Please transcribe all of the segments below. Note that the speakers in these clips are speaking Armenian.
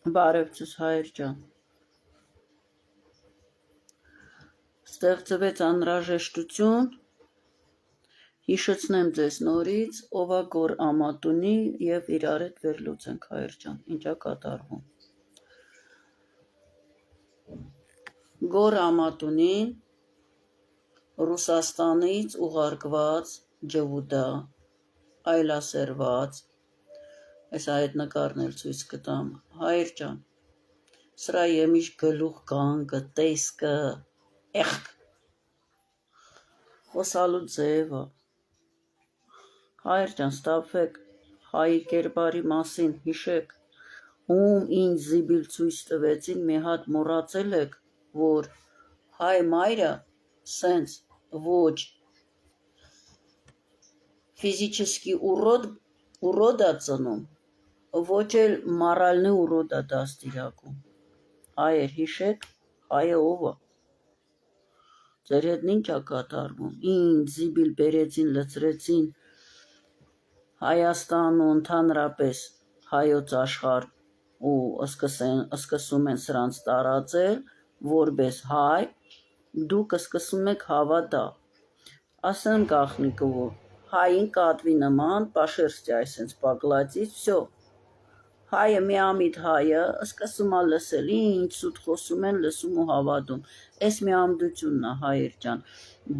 Բարև ձեզ հայր ջան, ստեղծվեց անհրաժեշտություն, հիշեցնեմ ձեզ նորից, ով է Գոր Ամատունի և իրար հետ վերլուծենք հայր ջան, ինչա կատարվում։ Գոր Ամատունին Ռուսաստանից ուղարկված ջվուդա, այլասերված, այս այդ նկարն էլ ցույց կտամ, հայր ջան, սրա եմիշ գլուխ գանգը, տեսկը, էխկ, խոսալու ձևը, հայր ջան, ստապվեք, հայի կերպարի մասին հիշեք, ում ինձ զիբիլ ցույց տվեցին, մի հատ մոռացել եք, որ հայ մայրը սենց ոչ ֆիզически урод ծնում, ոչ էլ մորալնի урод դաստիարակում։ Հայեր հիշեք, հայը ով է։ Ձեր հետ ինչ է կատարվում։ Ինձ զիբիլ բերեցին, լցրեցին Հայաստան ու ընդհանրապես հայոց աշխարհ ու սկսում են սրանց տարածել, որպես հայ, դուք սկսում եք հավատալ։ Ասեն գախնիկը, որ հային կատվի նման, պաշերստի այսենց պակլածից, վсё։ Հայը միամիտ հայը, սկսում է լսել, ինչ սուտ խոսում են, լսում ու հավատում։ Այս միամդությունն է, հայեր ջան,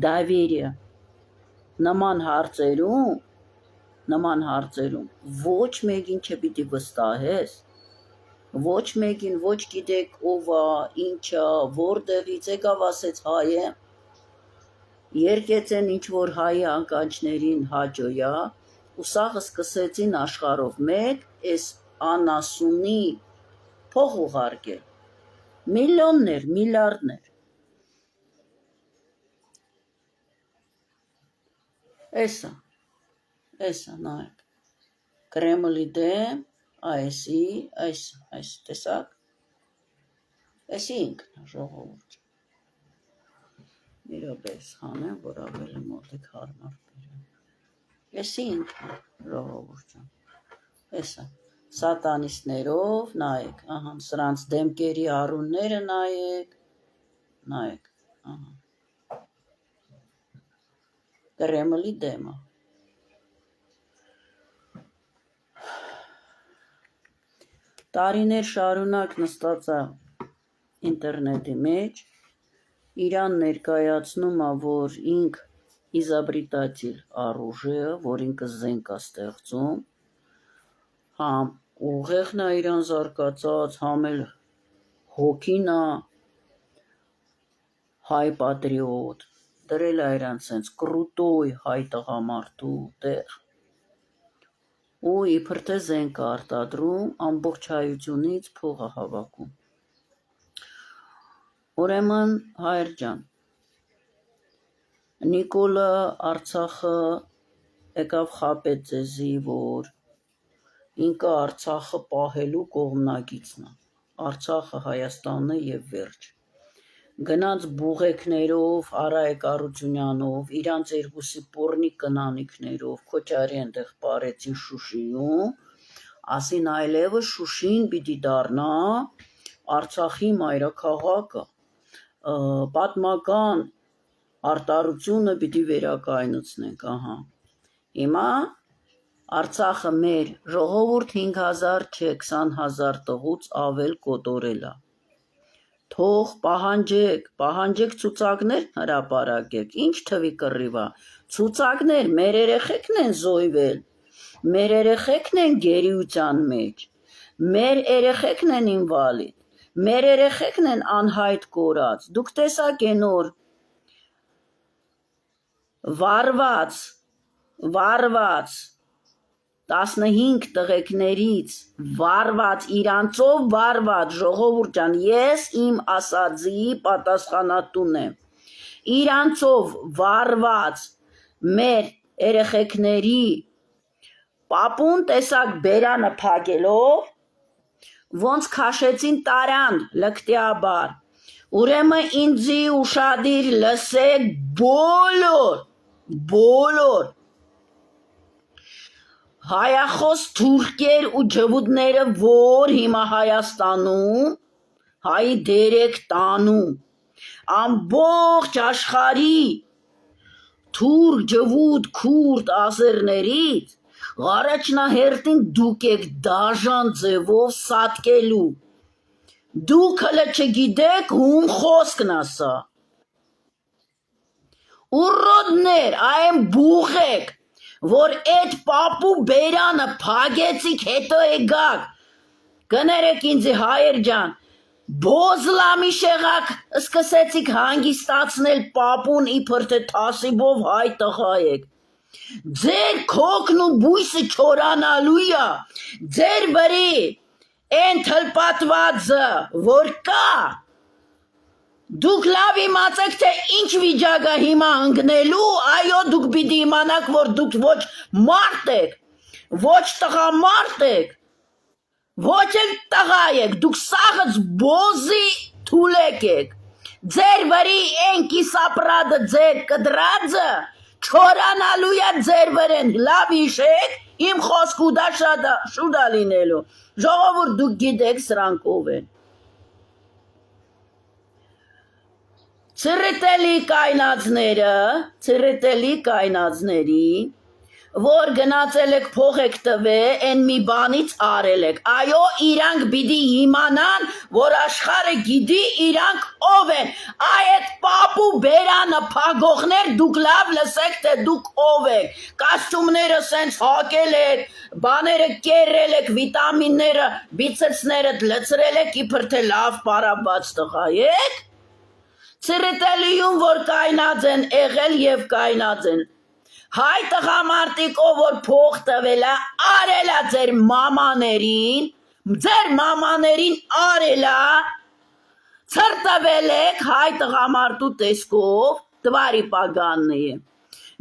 դավերիը նման հարցերում ոչ մեկին չպիտի վստահես, ոչ մեկին ոչ գիտեք ով է, ինչ է, որտեղից եկավ ասեց հայ է, երկեցեն ինչ որ հայի ականջներին հաջոյա, ու սաղը սկսեցին աշխարհով մեկ այս անասունի փող ուղարկել, միլիոններ, միլիարդներ։ Էսա նայեք, Կրեմլի դեմ, այս տեսակ, էսի ինքն ժողովուրդ։ Իրոպես հանեմ, որ ավելի մոտիկ հարմար բերեմ։ Էսի ինքն ժողովուրդ ջան, էսա, սատանիստներով, նայեք, ահա, սրանց դեմքերի առունները նայեք, ահա, Կրեմլի դեմը։ Տարիներ շարունակ նստած է ինտերնետի մեջ, իրան ներկայացնում է, որ ինք իզաբրիտատիլ оружие, որ ինքը զենք է ստեղծում, համ ուղեղն է իրան զարգացած, համ էլ հոգին է հայ պատրիոտ, դրել է իրան սենց կրուտոյ հայ տղամարդու տեղ, ու իբր թե զենք է արտադրում, ամբողջ հայությունից փող է հավաքում։ Ուրեմն, հայր ջան, Նիկոլը Արցախը եկավ խաբեց ձեզի, որ ինքը Արցախը պահելու կողմնակիցն է, Արցախը Հայաստանն է և վերջ։ Գնաց բուղեկներով, Արայք Արությունյանով, իրանց երկուսի պոռնի կնանիքներով, Քոչարի ընդեղ պարեցին Շուշիում, ասին այլևս Շուշին պիտի դառնա Արցախի մայրաքաղաքը, պատմական արտարությունը պիտի վերակայնացնենք, ահա։ Հիմա Արցախը մեր ժողովուրդ 5000 չէ, 20000 տղուց ավել կոտորել է։ Թող պահանջեք ցուցակներ հրապարակեք, ինչ թվի կռիվ է, ցուցակներ, մեր երեխեքն են զոհվել, մեր երեխեքն են գերիության մեջ, մեր երեխեքն են ինվալիդ, մեր երեխեքն են անհայտ կորած, դուք տեսաք են օր վարված 15 տղեկներից վարված, իրանցով վարված, ժողովուրդ ջան, ես իմ ասածի պատասխանատուն եմ, իրանցով վարված մեր երեխեքների պապուն տեսակ բերանը փակելով, ոնց քաշեցին տարան լկտիաբար, ուրեմն ինձի ուշադիր լսեք բոլոր հայախոս թուրքեր ու ջվուդները, որ հիմա Հայաստանում հայի դերեք տանում, ամբողջ աշխարհի թուրք, ջվուդ, քուրդ, ազերներից առաջնահերթին դուք եք դաժան ձևով սատկելու, դուք հլը չգիտեք ում խոսքն ասա, ուռոդներ, այն բուխեք, որ այդ պապու բերանը փագեցիք հետո եկաք, կներեք ինձի հայեր ջան, բոզլամի շեղակ սկսեցիք հանգիստացնել պապուն իբր թե թասիբով հայ տղա եք, ձեր քոքն ու բույսը չորանալու է, ձեր վրի են թլպատվածը, որ կա, դուք լավ իմացեք, թե ինչ վիճակ է հիմա ընկնելու, այո դուք պիտի իմանաք, որ դուք ոչ մարդ եք, ոչ տղամարդ եք, ոչ էլ տղա եք, դուք սաղըց բոզի թուլեք եք, ձեր վրի են կիսապրադը ձեր կդրածը, չորանալու է ձեր վրեն, լավ իշեք, իմ խոսք ու դա շուտա լինելու, ժողովուրդ դուք գիտեք սրանք ով են, ծրիտելի կայնածների, որ գնացել եք փող եք տվե, են մի բանից արել եք, այո իրանք բիդի իմանան, որ աշխարը գիտի իրանք ով են, այդ պապու բերանը փագողներ դուք լավ լսեք, թե դուք ով եք, կաստումները սենց հակել եք, բաները կերել եք, վիտամինները, բիցեպսները լցրել եք, իբր թե լավ պարապած տղա եք, ծրիտելիում, որ կայնած են եղել և կայնած են, հայ տղամարտիկով, որ փող տվել է, արել է ձեր մամաներին արել է, ծրտվել եք հայ տղամարտու տեսքով, տվարի պագանն է,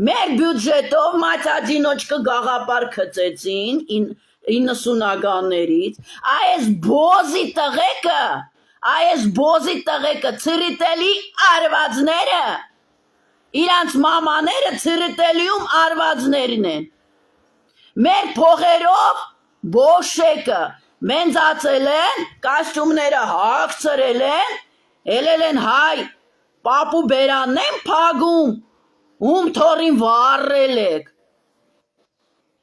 մեր բյուջետով մացածինոչկը գաղապար կծեցին 90-ականներից, այս բոզի տղեկը ծրիտելի արվածները, իրանց մամաները ծրիտելիում արվածներն են, մեր փողերով բոշեկը մենձացել են, կաստումները հագցրել են, ելել են հայ, պապու բերանն են փագում, ում թորին վարրել եք,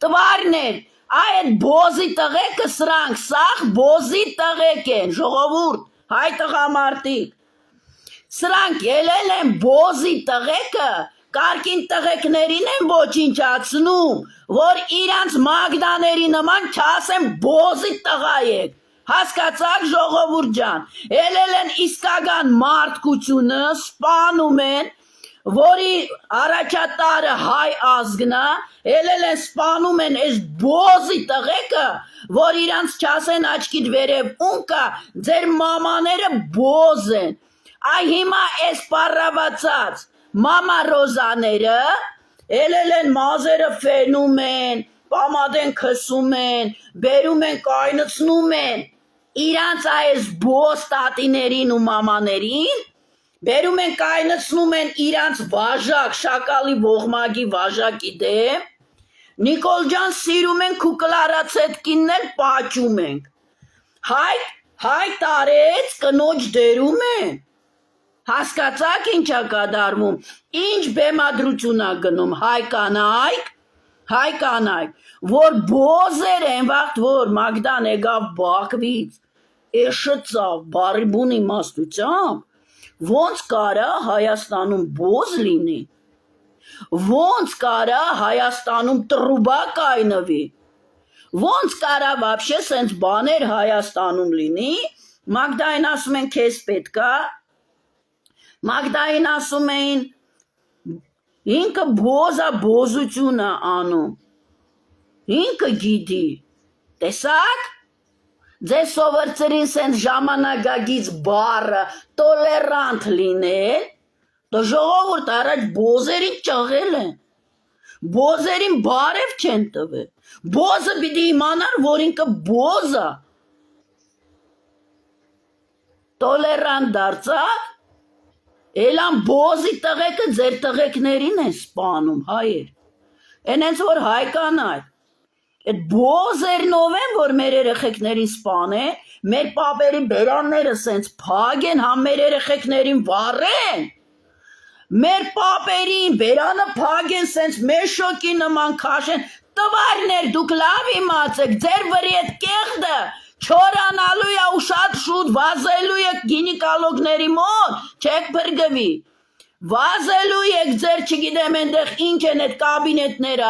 տվարներ, այդ բոզի տղեկը սրանք, սաղ բոզի տղեկ են, ժողովուրդ, հայ տղամարտիկ, սրանք ելել են բոզի տղեկը, կարկին տղեկներին են ոչինչացնում, որ իրանց մագդաների նման չասեն բոզի տղա եք, հասկացաք ժողովուրդ ջան, ելել են իսկական մարդկությունը, սպանում են, որի առաջատարը հայ ազգնա, ելել են սպանում են այս բոզի տղեկը, որ իրանց չասեն աչքիդ վերև ունկա, ձեր մամաները բոզ են, այ հիմա այս պարավացած մամա ռոզաները ելել են մազերը ֆենում են, պամադեն քսում են, բերում են կայնցնում են, իրանց այս բոզ տատիներին ու մամաներին, բերում են կայնցնում են իրանց վաժակ, շակալի ողմագի վաժակի դեմ, Նիկոլ ջան սիրում ենք կուկլարացետքինն էլ պաճում ենք, հայ տարեց կնոջ դերում են, հասկացաք ինչա կադարվում, ինչ բեմադրություն է գնում հայ կանայք, որ բոզեր են վաղտ, որ Մագդան եկավ Բաքվից, էշծավ բարիբուն իմաստությամբ, ոնց կարա Հայաստանում բոզ լինի, ոնց կարա Հայաստանում տրուբա կայնվի, ոնց կարա վաբշե սենց բաներ Հայաստանում լինի, Մագդային ասում են քեզ պետքա, Մագդային ասում էին ինքը բոզա բոզություն է անում, ինքը գիտի, տեսակ, ձեզ սովորցրին սենց ժամանակագից բառը տոլերանտ լինել, դո ժողովուրդ առաջ բոզերին ճղել են, բոզերին բարև չեն տվել, բոզը պիտի իմանար, որ ինքը բոզ է, տոլերանտ դարձավ, Էլան բոզի տղեկը ձեր տղեկներին են սպանում, հայեր, են հենց որ հայ կանայք, Այդ բոզերնով են, որ մեր երեխեքներին սպանեն, մեր պապերի բերանները սենց փագեն, համ մեր երեխեքներին վառեն, մեր պապերին բերանը փագեն, սենց մեշոկի նման քաշեն, տվարներ դուք լավ իմացեք, ձեր վրի այդ կեղդը չորանալու է ու շատ շուտ վազելու է գինեկոլոգների մոտ, չեք բրգվի, վազելու եք ձեր չգիտեմ այնտեղ ինչ են այդ կաբինետները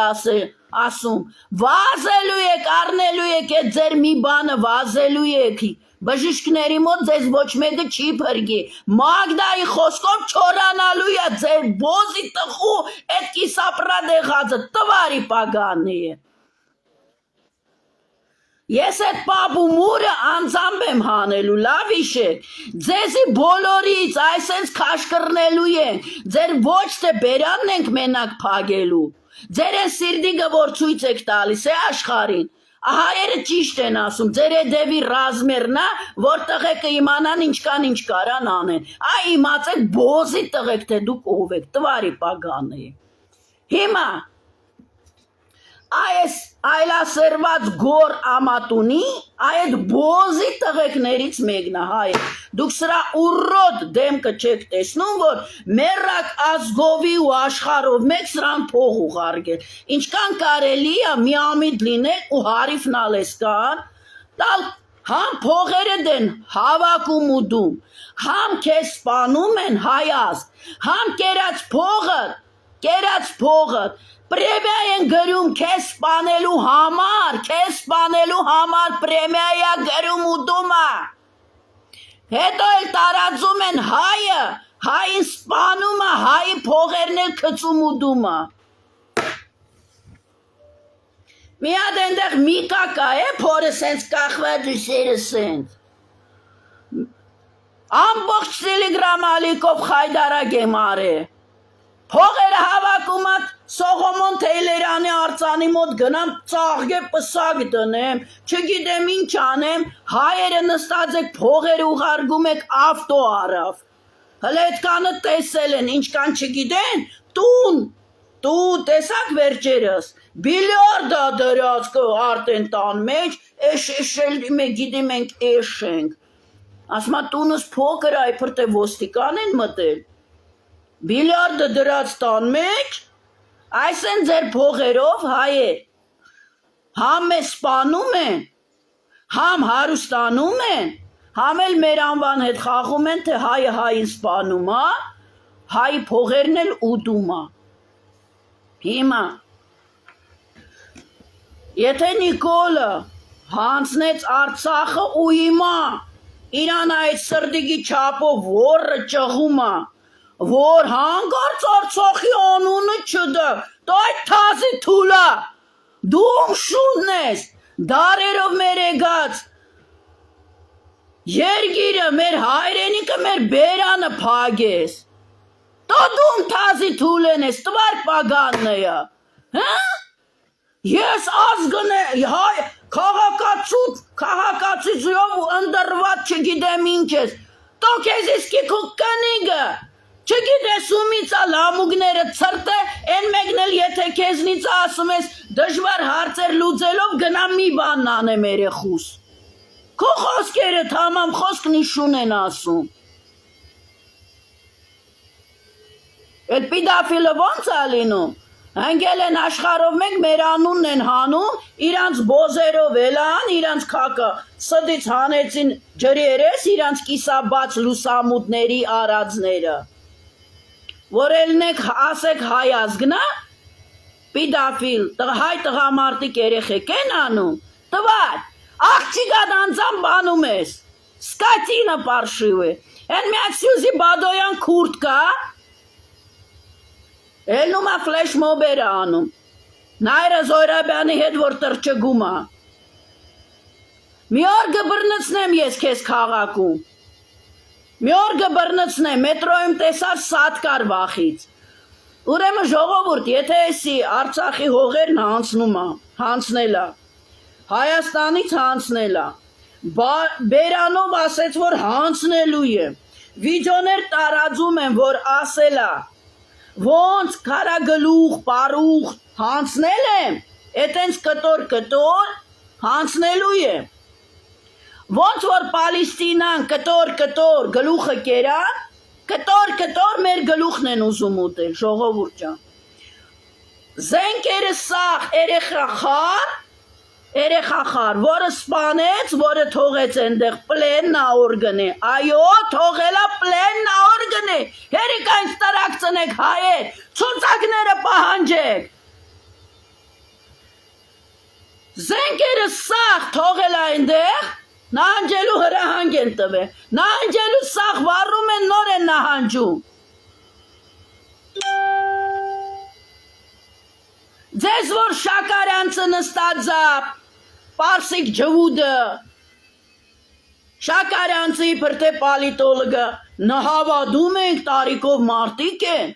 ասում, վազելու եք, առնելու եք այդ ձեր մի բանը, վազելու եք, բժիշկների մոտ ձեզ ոչ մեկը չի բրգի, Մագդայի խոսքով չորանալու է ձեր բոզի տխու այդ կիսապրա դեղածը, տվարի պագանի է։ Ես այդ պապումուրը անձամբ եմ հանելու, լավ իշեք, ձեզի բոլորից այսենց քաշկրնելու ենք, ձեր ոչ թե բերանն ենք մենակ փագելու, ձեր են սիրդիգը որ ցույց եք տալիս է աշխարհին, հայերը ճիշտ են ասում, ձեր հետևի ռազմերն է, որ տղեկը իմանան ինչքան ինչ կարան անեն, այ իմացեք բոզի տղեկ թե դուք ով եք, տվարի պագանի։ Հիմա այս այլասերված գոր ամատունի այդ բոզի տղեկներից մեկն է հայ դուք սրա ուրոտ դեմքը չեք տեսնում որ մերակ ազգովի ու աշխարհով մեկ սրան փող ուղարկել ինչքան կարելի է միամիտ լինել ու հարիֆնալես կան տալ համ փողերը դեն հավաքում ու դում համ քեզ սպանում են հայազ համ կերած փողը Պրեմիա են գրում քեզ սպանելու համար պրեմիա գրում ու դումա հետո էլ տարածում են հային սպանում է հայի փողերն էլ գցում ու դումա մի հատ այնտեղ մի կակա է փորը սենց կախված ու սերը սենց ամբողջ տելեգրամ ալիքով խայդարակ եմ արել Փողերը հավաքում at Սողոմոն Թեյլերյանի արձանի մոտ գնամ ծաղկե պսակ դնեմ, չգիտեմ ինչ անեմ, հայերը նստած եք փողերը ուղարկում եք ավտո առավ, հլե այդքանը տեսել են, ինչքան չգիտեն, տու տեսակ վերջերս, բիլիարդա դրած արտեն տան մեջ, էշել գիտեմ ենք էշ ենք, ասմա տունս փոքր այփր թե ոստիկան են մտել, Բիլիարդը դրած տան մեջ, այս են ձեր փողերով հայեր, համ մեզ սպանում են, համ հարուստանում են, համ էլ մեր անվան հետ խաղում են, թե հայը հային սպանում է, հայի փողերն էլ ուտում է։ Հիմա, եթե Նիկոլը հանձնեց Արցախը ու հիմա, իրան այդ սրդիգի չապով որը ճղում է, որ հանգարց Արցախի անունը չդա, դու այդ թազի թուլա, դու շունն ես, դարերով մեր եկած, երգիրը, մեր հայրենիքը, մեր բերանը փագես, դու թազի թուլեն ես, տվար պագանն է, ես ազգն է, քաղաքացիով ընդրված չգիտեմ ինչ ես, դու կեզ իսկի քուք կնիգը, Չգիտես ումից ալ համուգները ծրտե, են մեկն էլ եթե քեզնից ասում ես դժվար հարցեր լուծելով գնա մի բան անեմ երեխուս։ Քո խոսքերը թամամ խոսքն իշուն են ասում։ Այդ պիդաֆիլը ոնց է լինում։ Հանգել են աշխարհով մեկ մեր անունն են հանում, իրանց բոզերով էլան, իրանց քակը սդից հանեցին ջրերես, իրանց կիսաբաց լուսամուտների արածները։ Որ ելնեք ասեք հայ ազգնա, պիդաֆիլ, հայ տղամարտիկ երեխեք են անում, տվար, աղջիկատ անձան բանում ես, սկատինը պարշիվ է, են միակ սյուզի բադոյան քուրդ կա, ելնում է ֆլեշ մոբերը անում, նայրը Զոյրաբյանի հետ որ տրճգում է, մի օր գբրնցնեմ ես քեզ քաղաքում, Մի օր գբրնցնեմ, մետրոյում տեսար սատկար վախից, ուրեմն ժողովուրդ, եթե էսի Արցախի հողերն հանցնել է, Հայաստանից հանցնել է, բերանով ասեց, որ հանցնելու է, վիդյոներ տարածում են, որ ասել է, ոնց քարագլուխ, պարուխ հանցնել եմ, Էտենց կտոր հանցնելու է։ Ոնց որ Պալեստինան կտոր գլուխը կերան, կտոր մեր գլուխն են ուզում ուտել, ժողովուրդ ջան։ Զենքերը սաղ երեխա խար, որը սպանեց, որը թողեց այնտեղ պլեննա օրգնե, այո, թողելա պլեննա օրգնե, հերիք այնց տրակցնեք հայեր, ցուցակները պահանջեք։ Զենքերը սաղ թողելա այնտեղ, նահանջելու հրահանգ են տվել, նահանջելու սաղ վառում են, նոր են նահանջում։ Ձեզ որ Շաքարյանցը նստածա, Պարսիկ ջվուդը, Շաքարյանցի պրտե պալիտոլոգը, նհավադում ենք տարիքով մարդիկ են,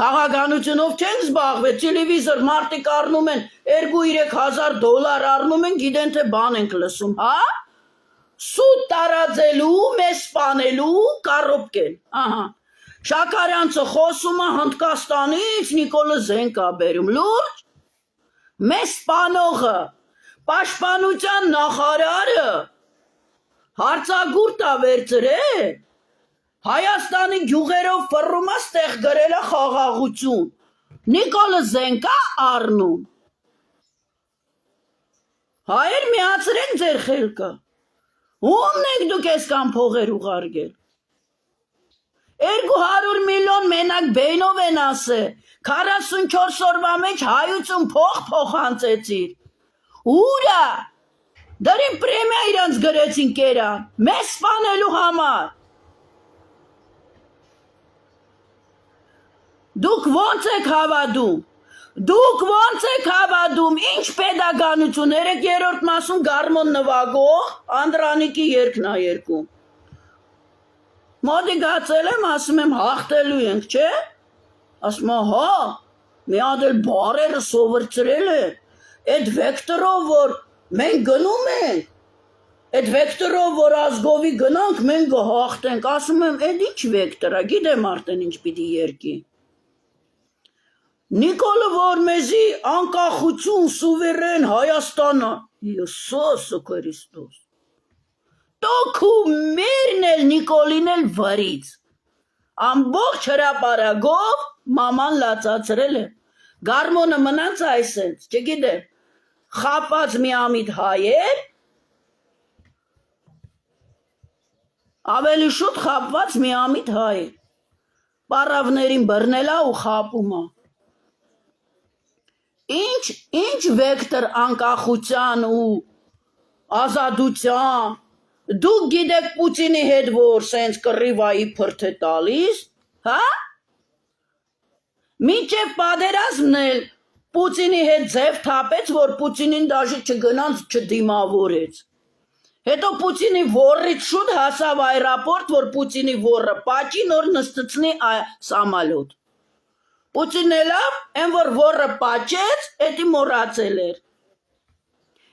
քաղաքականությունով չենք զբաղվել, տելևիզոր մարդիկ առնում են, 2-3 հազար դոլար առնում են, գիտեն թե բան ենք լսում, հա? Սուտ տարածելու, մեզ սպանելու կառոպկեն, ահա։ Շաքարյանցը խոսում է Հնդկաստանից Նիկոլը զենք ա բերում, լուրջ, մեզ սպանողը, պաշտպանության նախարարը, հարցագուրտ ա վերցրել, Հայաստանի գյուղերով ֆռում ա ստեղ գրել ա խաղաղություն, Նիկոլը զենք ա առնում, հայեր միացրեք ձեր խելքը, ումն եք դուք էսքան փողեր ուղարկել, 200 միլիոն մենակ բենով են ասել, 44 օրվա մեջ հայություն փոխանցեցիր, ուրա, դրին պրեմիա իրանց գրեցին կերան, մեզ սպանելու համար, դուք ոնց եք հավադում, ինչ պետականություն, 3-րդ մասում գարմոն նվագող, Անդրանիկի երգն ա երգում, մոտի գացել եմ, ասում եմ հաղթելու ենք, չէ, ասում եմ հա, մի հատ էլ բարերը սովորցրել է, այդ վեկտորով, որ մենք գնում ենք, այդ վեկտորով, որ ազգովի գնանք, մենք կհաղթենք, ասում եմ, այդ ինչ վեկտոր ա, գիտեմ արդեն ինչ պիտի երգի, Նիկոլը որ մեզի անկախություն, սուվերեն Հայաստանը, Եսուսը Քրիստոս, տոք ու մերն էլ Նիկոլին էլ վրից, ամբողջ հրապարակով մաման լացացրել է, գարմոնը մնաց այսենց, չգիտեմ, խապած միամիտ հայեր, ավելի շուտ խապված միամիտ հայեր, պարավներին բռնելա ու խապումա, ինչ վեկտոր անկախության ու ազատության, դուք գիտեք Պուտինի հետ, որ սենց կռիվայի փրթ է տալիս, հա? Մինչև պատերազմն էլ Պուտինի հետ ձև թափեց, որ Պուտինին դաժե չգնանց չդիմավորեց, հետո Պուտինի ոռից շուտ հասավ այրապորտ, որ Պուտինի ոռը պաճի նոր նստցնի սամալոտ, Պուտինն էլավ, են որ ոռը պաճեց, էտի մորացել էր,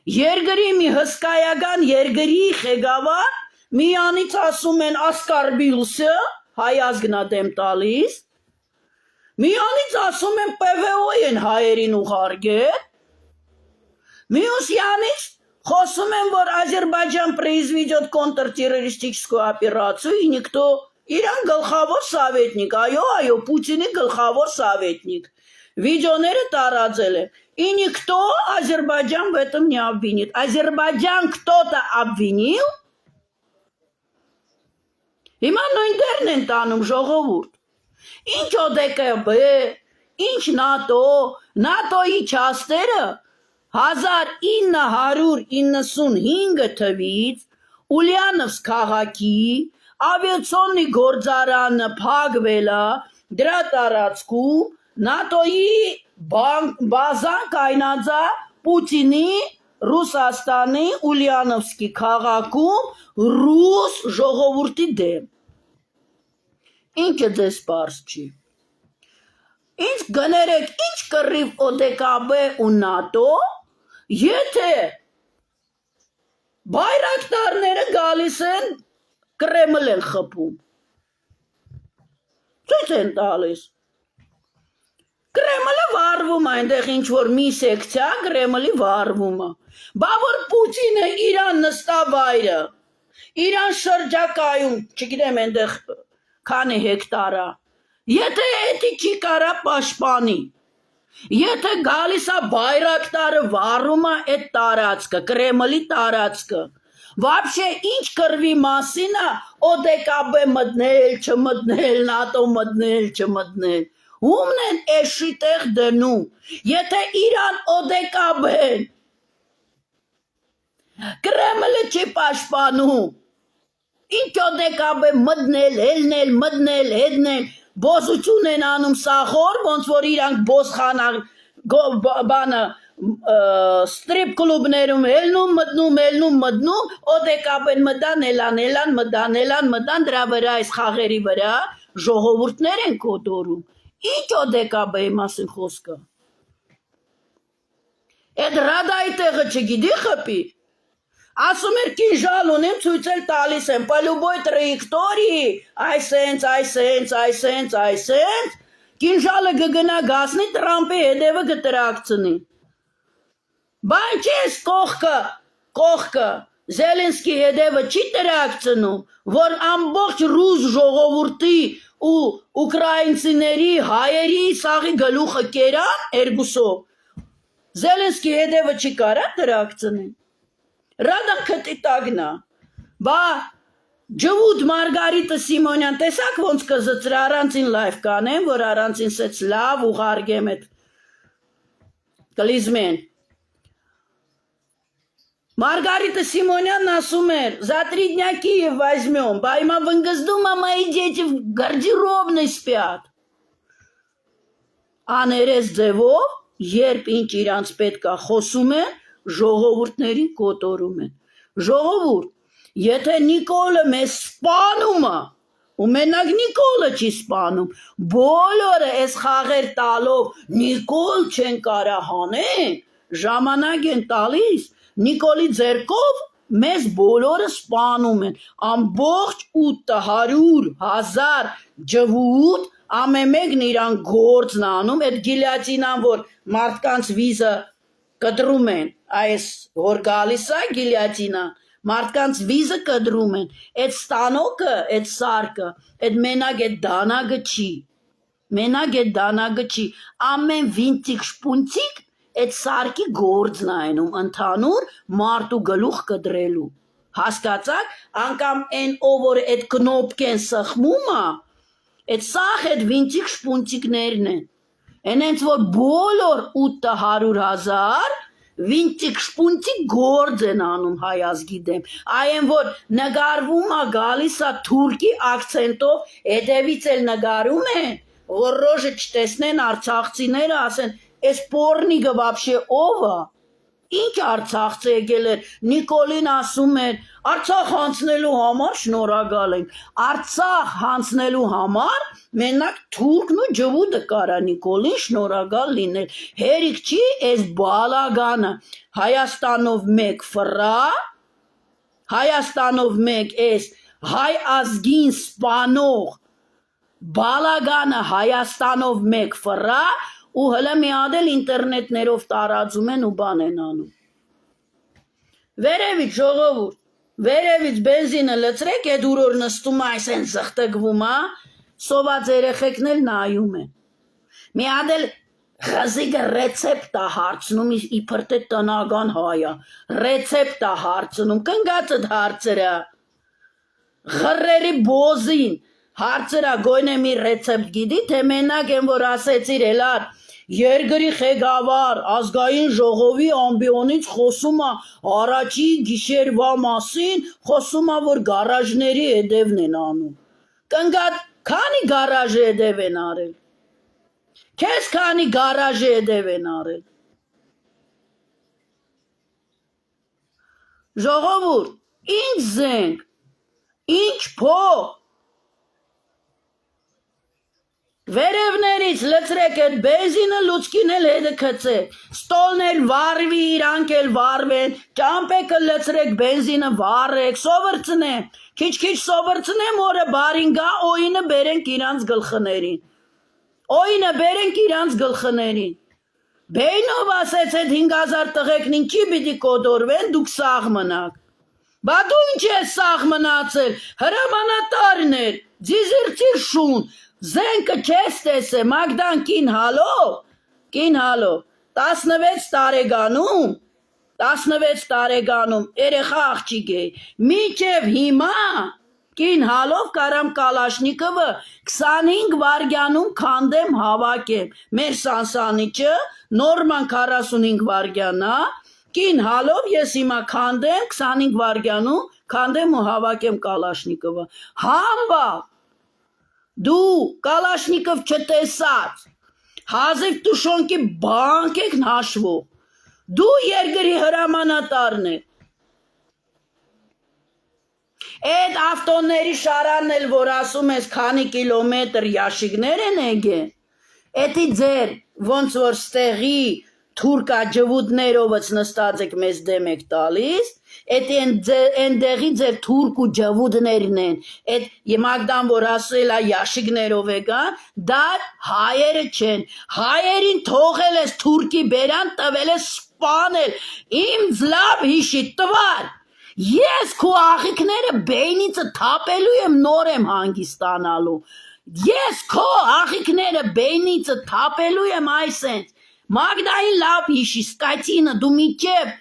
Երգրի մի հսկայական երգրի ղեկավար միանից ասում են Ասկարբիլսը, հայ ազգնա դեմ տալիս, միանից ասում են ՊՎՕ են հայերին ուղարկել, մյուսյանից խոսում են, որ Ադրբեջան произведет контртеррористическую операцию, и никто, իրան գլխավոր սավետնիկ, այո, Պուտինի գլխավոր սավետնիկ, վիդեոները տարածել են, и никто Азербайджан в этом не обвинит. Азербайджан кто-то обвинил? Հիմա նույններն են տանում ժողովուրդ, ինչ ՕԴԿԲ, ինչ ՆԱՏՕ-ի չաստերը 1995 թվից Ուլյանովսկ քաղաքի ավիացիոնի գործարանը փակվել է, դրա տարածքում ՆԱՏՕ-ի բազան կայնած է Պուտինի Ռուսաստանի Ուլյանովսկի քաղաքում ռուս ժողովրդի դեմ։ Ինչը դες պարզ չի։ Ինչ գներեք, ինչ կռիվ ՕԴԿԲ ու ՆԱՏՕ, եթե բայրակտարները գալիս են Կրեմլ են խփում։ Ցույց են տալիս։ Կրեմլը վարվում է, այնտեղ ինչ որ մի սեկցիա Կրեմլի վարվում է։ Բա որ Պուտինը Իրան նստա վայրը, Իրան շրջակայում, չգիտեմ այնտեղ քանի հեկտար է։ Եթե էդի չի կարա պաշտպանի, եթե գալիս է բայրակտարը վառում է այդ տարածքը, Կրեմլի տարածքը, Вообще ինչ կրվի մասին է, ՕԴԿԲ մտնել, չմտնել, ՆԱՏՕ մտնել, չմտնել։ Ումն են էշի տեղ դնում։ Եթե Իրան ՕԴԿԲ-ն Կրեմլը չի պաշտպանում, ինչ ՕԴԿԲ մտնել, ելնել, մտնել, հետնել, բոսություն են անում սախոր, ոնց որ իրանք բոսխանա բանը ստրիպ կլուբներում ելնում, մտնում, ՕԴԿԲ-ն մտան, դրա վրա այս խաղերի վրա ժողովուրդներ են կոտորում։ Ինչ ՕԴԿԲ-ի մասին խոսքը։ Այդ ռադայի տեղը չգիտի խփի։ Ասում էր կինժալ ունեմ, ցույցել տալիս եմ, պլուբոյ տրեյեկտորի, այսենց, կինժալը գգնա գասնի Տրամպի հետևը գտրակցնի։ Բայց չես կողքը, Զելենսկի հետևը չի տրակցնում, որ ամբողջ ռուս ժողովուրդի ու ուկրաինցիների, հայերի սաղի գլուխը կերան երկուսով։ Զելենսկի հետևը չի կարա տրակցնի։ Ռադան քտի տագնա, բա ջվուդ Մարգարիտը Սիմոնյան տեսակ ոնց կզծր առանցին լայվ կանեմ, որ առանցին սեց լավ ուղարգեմ էդ կլիզմեն։ Մարգարիտը Սիմոնյանն ասում էր, за 3 дня Киев возьмем, ба հիմա վնգզդում է мои дети в гардеробной спят։ Աներես ձևով, երբ ինչ իրանց պետքա խոսում են, ժողովուրդներին կոտորում են։ Ժողովուրդ, եթե Նիկոլը մեզ սպանում է, ու մենակ Նիկոլը չի սպանում, բոլորը այս խաղեր տալով Նիկոլ չեն կարա հանեն, ժամանակ են տալիս, Նիկոլի ձերկով մեզ բոլորը սպանում են, ամբողջ 800,000 ջվուդ ամեմեկն իրան գործն անում, այդ գիլյատինան, որ մարդկանց վիզը կտրում են, այս որ գալիս է գիլյատինա, մարդկանց վիզը կտրում են, այդ ստանոկը, այդ սարկը, այդ մենակ այդ դանագը չի, ամեն վինտիկ շպունցիկ այդ սարկի գործն այնում, ընդհանուր մարդու գլուխ կդրելու, հասկացակ, անգամ են ով որ այդ կնոպկեն սխմում է, այդ սախ այդ վինտիկ շպունցիկներն են, ենենց որ բոլոր 800,000 վինտիկ շպունցիկ գործ են անում հայ ազգի դեմ, այն որ նգարվում է գալիս է թուրքի ակցենտով, հետևից էլ նգարում են, որ ռոժը չտեսնեն արցախցիները, ասեն, այս պորնիկը вообще ով է, ինչ արցախց եկել էր, Նիկոլին ասում էր, Արցախ հանձնելու համար շնորհակալ ենք, Արցախ հանձնելու համար մենակ թուրքն ու ջվուդը կարա Նիկոլին շնորհակալ լինել, հերիք չի այս բալագանը, Հայաստանով մեկ ֆրա, Հայաստանով մեկ այս հայ ազգին սպանող բալագանը Հայաստանով մեկ ֆրա, ու հլը մի ադել ինտերնետներով տարածում են ու բան են անում։ Վերևից ժողովուրդ, վերևից բենզինը լցրեք, այդ ուրոր նստում այս են զղտգվում, սոված երեխեքն էլ նայում են։ Մի ադել Խզիկը ռեցեպտ է հարցնում, իբր թե տնական հայա, ռեցեպտ է հարցնում, կնգացդ հարցրա, խրերի բոզին, հարցրա գոյն է մի ռեցեպտ գիտի, թե մենակ են, որ ասեցիր էլար, երկրի խեգավար, ազգային ժողովի ամբիոնից խոսում է առաջի գիշերվա մասին, խոսում է, որ գարաժների հետևն են անում, կնգատ քանի գարաժի հետև են արել, Քեզ քանի գարաժի հետև են արել։ Ժողովուրդ, ինչ զենք, ինչ փող, վերևներից լցրեք այդ բենզինը լուցկին էլ հետը կծեք, ստոլն էլ վարվի, իրանք էլ վարվեն, ճամպեկը լցրեք բենզինը վարեք, սովրցնեմ, քիչ սովրցնեմ, որը բարին գա, օինը բերենք իրանց գլխներին։ Օինը բերենք իրանց գլխներին։ Բեյնով ասեց այդ 5000 տղեկն ինչի պիտի կոտորվեն, դուք սաղ մնաք։ Բա դու ինչ ես սաղ մնացել, հրամանատարն էր, ձիզիրցիր շուն, զենքը չես տեսե, Մագդան կին հալո, 16 տարեկանում, երեխա աղջիկ է, միջև հիմա, կին հալով կարամ Կալաշնիկովը 25 վարգյանում քանդեմ հավաքեմ, մեր Սանսանիչը, նորման 45 վարգյանա, կին հալով ես հիմա քանդեմ 25 վարգյանում, քանդեմ ու հավաքեմ Կալաշնիկովը, համբա, դու Կալաշնիկով չտեսած, հազիվ տուշոնքի բանք եք հաշվող, դու երկրի հրամանատարն է, այդ ավտոների շարանն էլ, որ ասում ես քանի կիլոմետր յաշիկներ են եկեն, էդի ձեր ոնց որ ստեղի թուրքա ջվուդներովս նստած եք մեզ դեմ եք տալիս, էդի ընդեղի ձեր թուրք ու ջվուդներն են, էդ Մագդան որ ասել է յաշիկներով եկան, դա հայերը չեն, հայերին թողել ես թուրքի բերան, տվել ես սպանել, իմ լավ հիշի տվար, ես քո աղիքները բեյնիցը թապելու եմ նոր եմ հանգստանալու, ես քո աղիքները բեյնիցը թապելու եմ այսենց, Մագդային լավ հիշի, սկայցինը դու միջև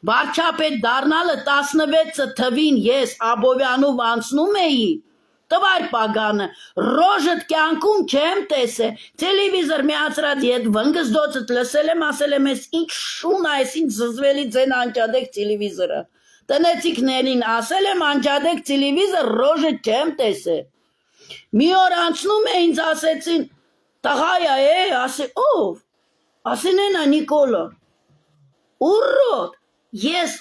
վարչապետ դառնալը 16 թվին ես Աբովյանով անցնում էի, տվար պագանը, ռոժըտ կյանքում չեմ տեսե, տելևիզոր միացրած ետ վնգզդոցըտ լսել եմ, ասել եմ ես ինչ շուն այս, ինչ զզվելի ձեն անջադեք տելևիզորը, տնեցիքներին ասել եմ անջադեք տելևիզոր ռոժը չեմ տեսե, մի օր անցնում է ինձ ասեցին, տղայա է, ասի, ով, ասին ենա Նիկոլը, ուրոտ, ես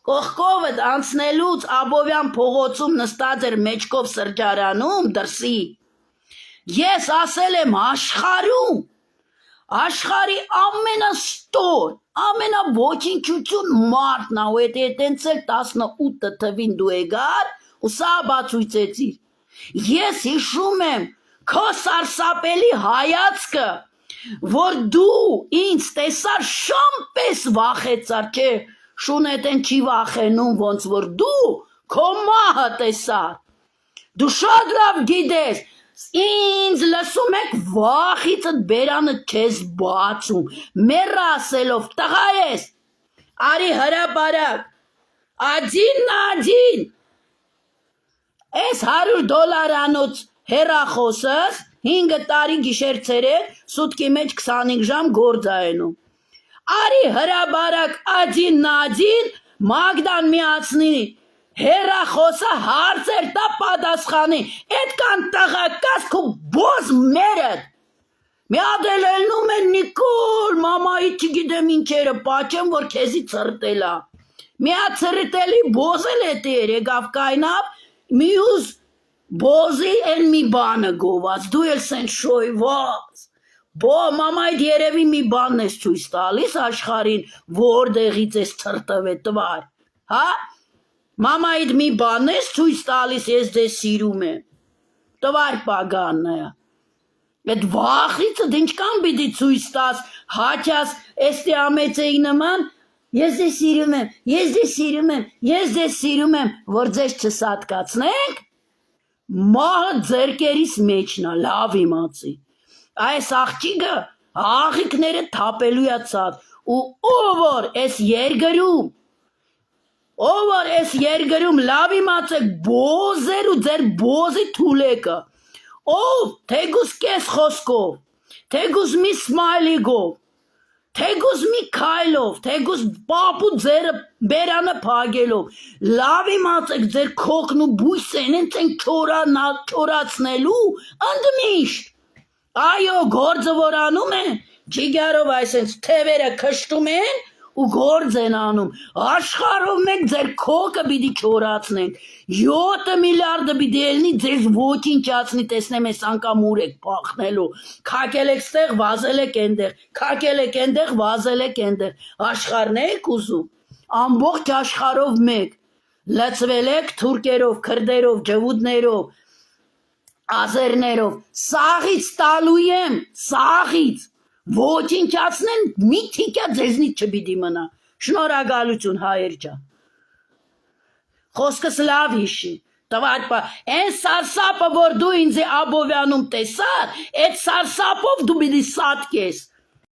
կողքովդ անցնելուց Աբովյան փողոցում նստած էր մեջքով սրճարանում դրսի, ես ասել եմ աշխարում, աշխարի ամենաստոր, ամենավոչինչություն մարդն ու էդ էտենց էլ 18 թվին դու եկար ու սա բացույցեցիր, ես հիշում եմ քո սարսափելի հայացքը, որ դու ինձ տեսար շամպես վախեցար, չէ, շունետեն չի վախենում, ոնց որ դու քո մահը տեսար, դու շատ լավ գիտես, ինձ լսում եք վախիցդ բերանը չես բացում, մեռա ասելով, տղա ես, արի հրապարակ, աջին, ես $100 անոց հեռախոսս, 5 տարի գիշեր ցերեկ, սուտքի մեջ 25 ժամ գործ այնում, արի հրաբարակ աջին, Մագդան միացնի, հեռախոսը հարցեր տա պատասխանի, էդքան տղակաս քո բոզ մերդ, մի ադել ելնում են Նիկոլ, մամայի չգիտեմ ինչերը, պաչեմ, որ քեզի ծրտելա, մի ծրտելի բոզ էլ էտ էր, եկավ կայնավ, միուզ բոզի էլ մի բանը գոված, դու էլ սեն շոյված, բո մամայդ երևի մի բանն ես ցույց տալիս աշխարհին, որտեղից ես ծրտվե տվար, հա, մամայդ մի բանն ես ցույց տալիս, ես դե սիրում եմ, տվար պագանը, այդ վախիցը դինչկան պիտի ցույց տաս, հաչաս, էստի ամեցեի նման, ես դե սիրում եմ, որ ձեզ չսատկացնենք, մահը ձերքերիս մեջնա, լավ իմացի, այս աղջիկը աղիքները թապելու է ցած, ու ով որ ես երգրում, լավ իմացեք, բոզեր ու ձեր բոզի թուլեկը, ով թեգուս կես խոսքով, թեգուս մի սմայլիգով, թեգուս մի քայլով, թեգուս պապու ձերը բերանը փագելով, լավ իմացեք ձեր քոքն ու բույսեն են չորացնելու, ընդմիշտ, այո, գործը որ անում են, ջիգարով այսենց թևերը քշտում են ու գործ են անում, աշխարհով մեկ ձեր քոքը պիտի չորացնենք, 7 միլիարդը պիտի ելնի ձեզ ոչինչացնի, տեսնեմ ես անգամ ուր եք փախնելու, քակել եք ստեղ, վազել եք այնտեղ, քակել եք այնտեղ, վազել եք այնտեղ, աշխարհն եք ուզում, ամբողջ աշխարհով մեկ, լցվել եք թուրքերով, քրդերով, ջվուդներով, Ազերներով սաղից տալու եմ, սաղից ոչնչացնեն մի թիկա ձեզնից չպիտի մնա։ Շնորհակալություն հայեր ջան։ Խոսքս լավ հիշի։ Տվայտպա, այն սարսափը, որ դու ինձ Աբովյանում տեսար, այդ սարսափով դու պիտի սատկես։